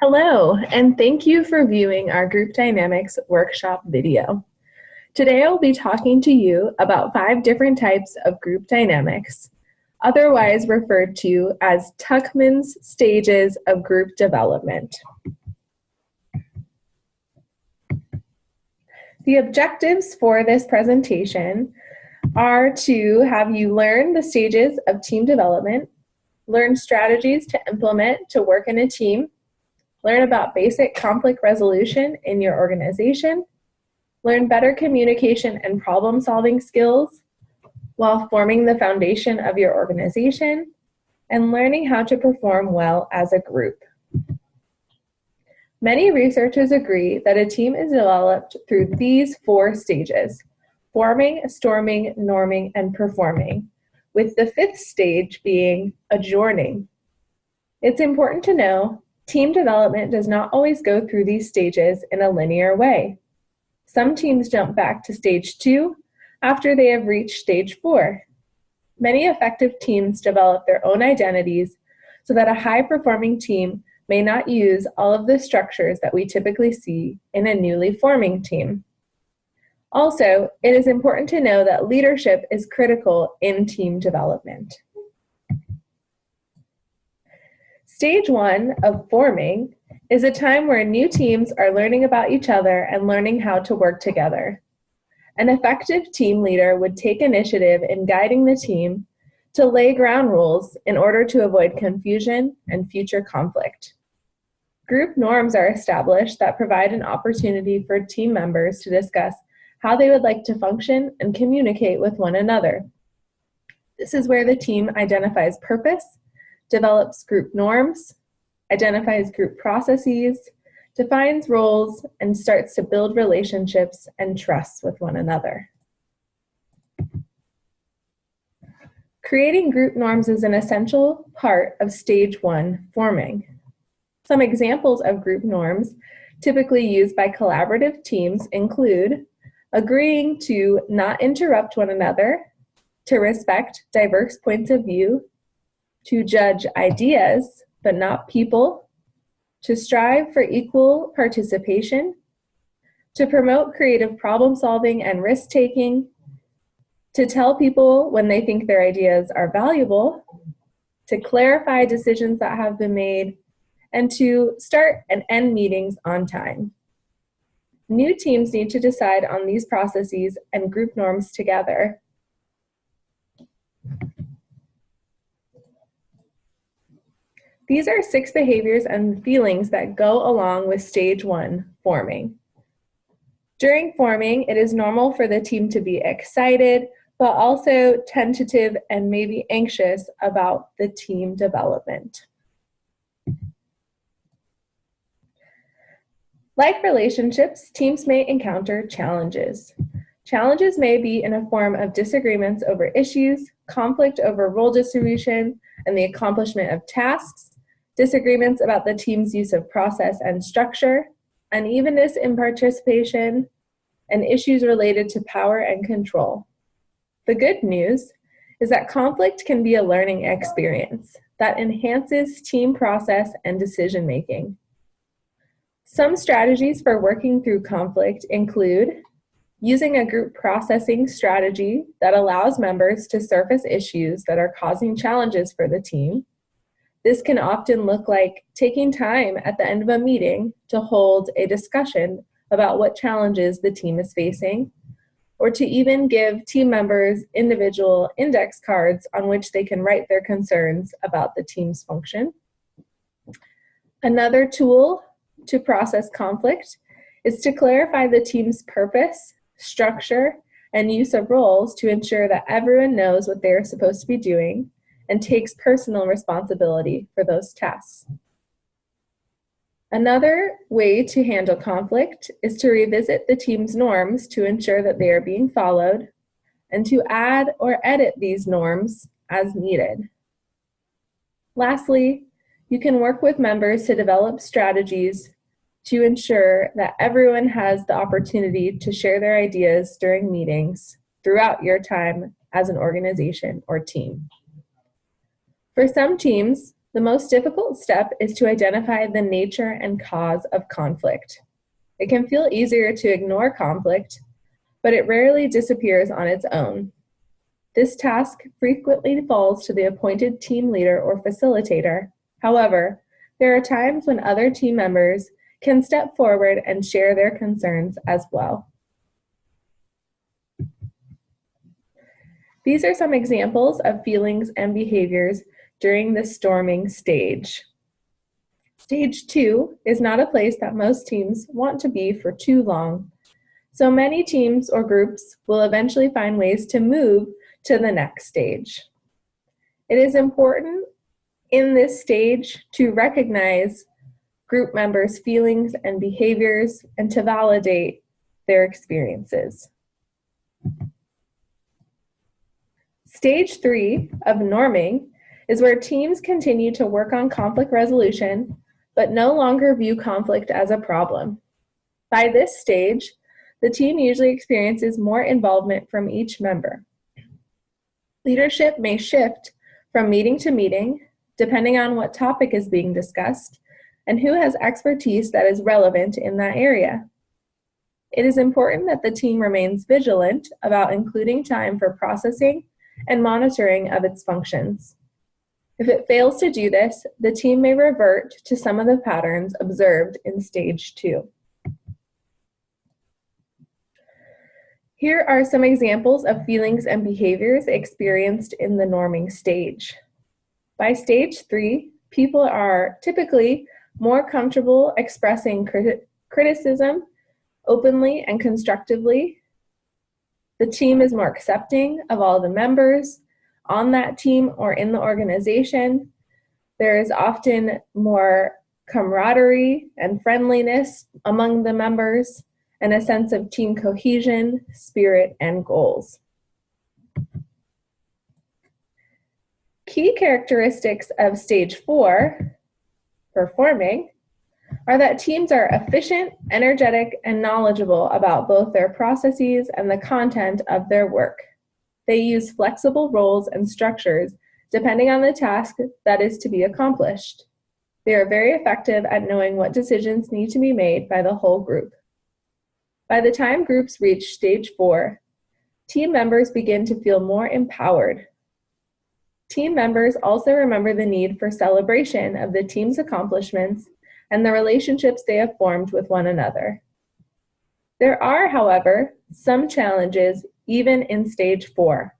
Hello, and thank you for viewing our Group Dynamics workshop video. Today I'll be talking to you about 5 different types of group dynamics, otherwise referred to as Tuckman's stages of group development. The objectives for this presentation are to have you learn the stages of team development, learn strategies to implement to work in a team, learn about basic conflict resolution in your organization, learn better communication and problem-solving skills while forming the foundation of your organization, and learning how to perform well as a group. Many researchers agree that a team is developed through these 4 stages: forming, storming, norming, and performing, with the 5th stage being adjourning. It's important to know team development does not always go through these stages in a linear way. Some teams jump back to stage 2 after they have reached stage 4. Many effective teams develop their own identities so that a high-performing team may not use all of the structures that we typically see in a newly forming team. Also, it is important to know that leadership is critical in team development. Stage 1 of forming is a time where new teams are learning about each other and learning how to work together. An effective team leader would take initiative in guiding the team to lay ground rules in order to avoid confusion and future conflict. Group norms are established that provide an opportunity for team members to discuss how they would like to function and communicate with one another. This is where the team identifies purpose, develops group norms, identifies group processes, defines roles, and starts to build relationships and trust with one another. Creating group norms is an essential part of stage 1 forming. Some examples of group norms typically used by collaborative teams include agreeing to not interrupt one another, to respect diverse points of view, to judge ideas, but not people, to strive for equal participation, to promote creative problem solving and risk taking, to tell people when they think their ideas are valuable, to clarify decisions that have been made, and to start and end meetings on time. New teams need to decide on these processes and group norms together. These are 6 behaviors and feelings that go along with stage 1, forming. During forming, it is normal for the team to be excited, but also tentative and maybe anxious about the team development. Like relationships, teams may encounter challenges. Challenges may be in a form of disagreements over issues, conflict over role distribution and the accomplishment of tasks, disagreements about the team's use of process and structure, unevenness in participation, and issues related to power and control. The good news is that conflict can be a learning experience that enhances team process and decision-making. Some strategies for working through conflict include using a group processing strategy that allows members to surface issues that are causing challenges for the team. This can often look like taking time at the end of a meeting to hold a discussion about what challenges the team is facing, or to even give team members individual index cards on which they can write their concerns about the team's function. Another tool to process conflict is to clarify the team's purpose, structure, and use of roles to ensure that everyone knows what they are supposed to be doing and takes personal responsibility for those tasks. Another way to handle conflict is to revisit the team's norms to ensure that they are being followed, and to add or edit these norms as needed. Lastly, you can work with members to develop strategies to ensure that everyone has the opportunity to share their ideas during meetings throughout your time as an organization or team. For some teams, The most difficult step is to identify the nature and cause of conflict. It can feel easier to ignore conflict, but it rarely disappears on its own. This task frequently falls to the appointed team leader or facilitator. However, there are times when other team members can step forward and share their concerns as well. These are some examples of feelings and behaviors during the storming stage. Stage 2 is not a place that most teams want to be for too long. So many teams or groups will eventually find ways to move to the next stage. It is important in this stage to recognize group members' feelings and behaviors and to validate their experiences. Stage 3 of norming is where teams continue to work on conflict resolution, but no longer view conflict as a problem. By this stage, the team usually experiences more involvement from each member. Leadership may shift from meeting to meeting, depending on what topic is being discussed and who has expertise that is relevant in that area. It is important that the team remains vigilant about including time for processing and monitoring of its functions. If it fails to do this, the team may revert to some of the patterns observed in stage 2. Here are some examples of feelings and behaviors experienced in the norming stage. By stage 3, people are typically more comfortable expressing criticism openly and constructively. The team is more accepting of all the members on that team or in the organization. There is often more camaraderie and friendliness among the members and a sense of team cohesion, spirit, and goals. Key characteristics of stage 4, performing, are that teams are efficient, energetic, and knowledgeable about both their processes and the content of their work. They use flexible roles and structures depending on the task that is to be accomplished. They are very effective at knowing what decisions need to be made by the whole group. By the time groups reach stage 4, team members begin to feel more empowered. Team members also remember the need for celebration of the team's accomplishments and the relationships they have formed with one another. There are, however, some challenges even in stage 4.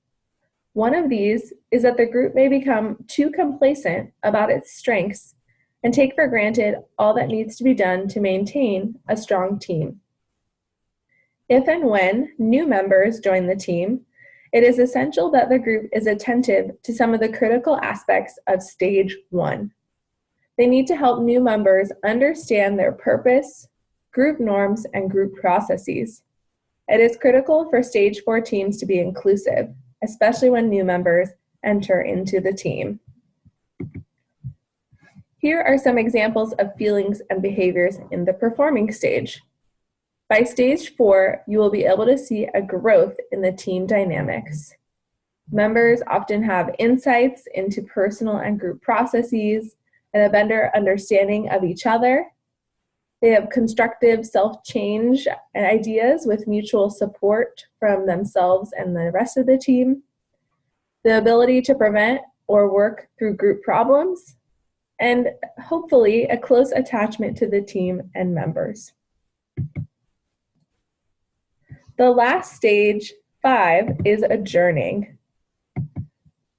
One of these is that the group may become too complacent about its strengths and take for granted all that needs to be done to maintain a strong team. If and when new members join the team, it is essential that the group is attentive to some of the critical aspects of stage 1. They need to help new members understand their purpose, group norms, and group processes. It is critical for stage 4 teams to be inclusive, especially when new members enter into the team. Here are some examples of feelings and behaviors in the performing stage. By stage 4, you will be able to see a growth in the team dynamics. Members often have insights into personal and group processes and a better understanding of each other. They have constructive self-change and ideas with mutual support from themselves and the rest of the team. The ability to prevent or work through group problems, and hopefully a close attachment to the team and members. The last stage, 5, is adjourning.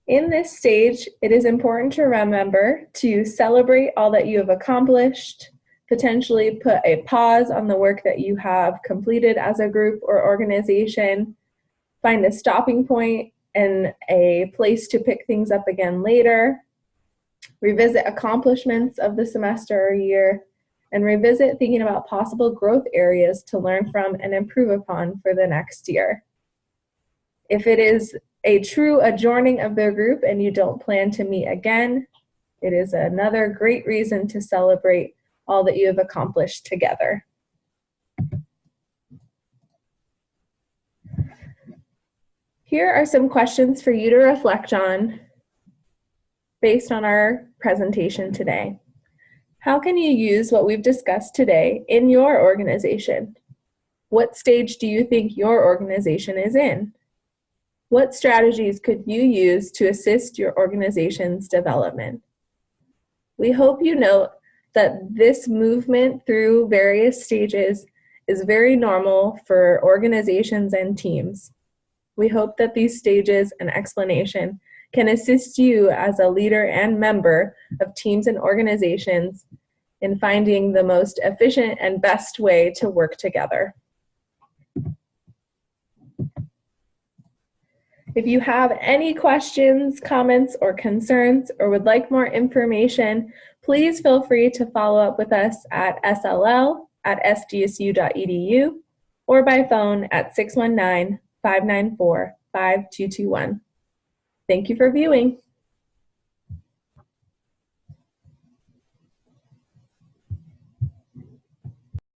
In this stage, it is important to remember to celebrate all that you have accomplished, potentially put a pause on the work that you have completed as a group or organization, find a stopping point and a place to pick things up again later, revisit accomplishments of the semester or year, and revisit thinking about possible growth areas to learn from and improve upon for the next year. If it is a true adjourning of their group and you don't plan to meet again, it is another great reason to celebrate all that you have accomplished together. Here are some questions for you to reflect on based on our presentation today. How can you use what we've discussed today in your organization? What stage do you think your organization is in? What strategies could you use to assist your organization's development? We hope you know that this movement through various stages is very normal for organizations and teams. We hope that these stages and explanation can assist you as a leader and member of teams and organizations in finding the most efficient and best way to work together. If you have any questions, comments, or concerns, or would like more information, please feel free to follow up with us at sll@sdsu.edu or by phone at 619-594-5221. Thank you for viewing.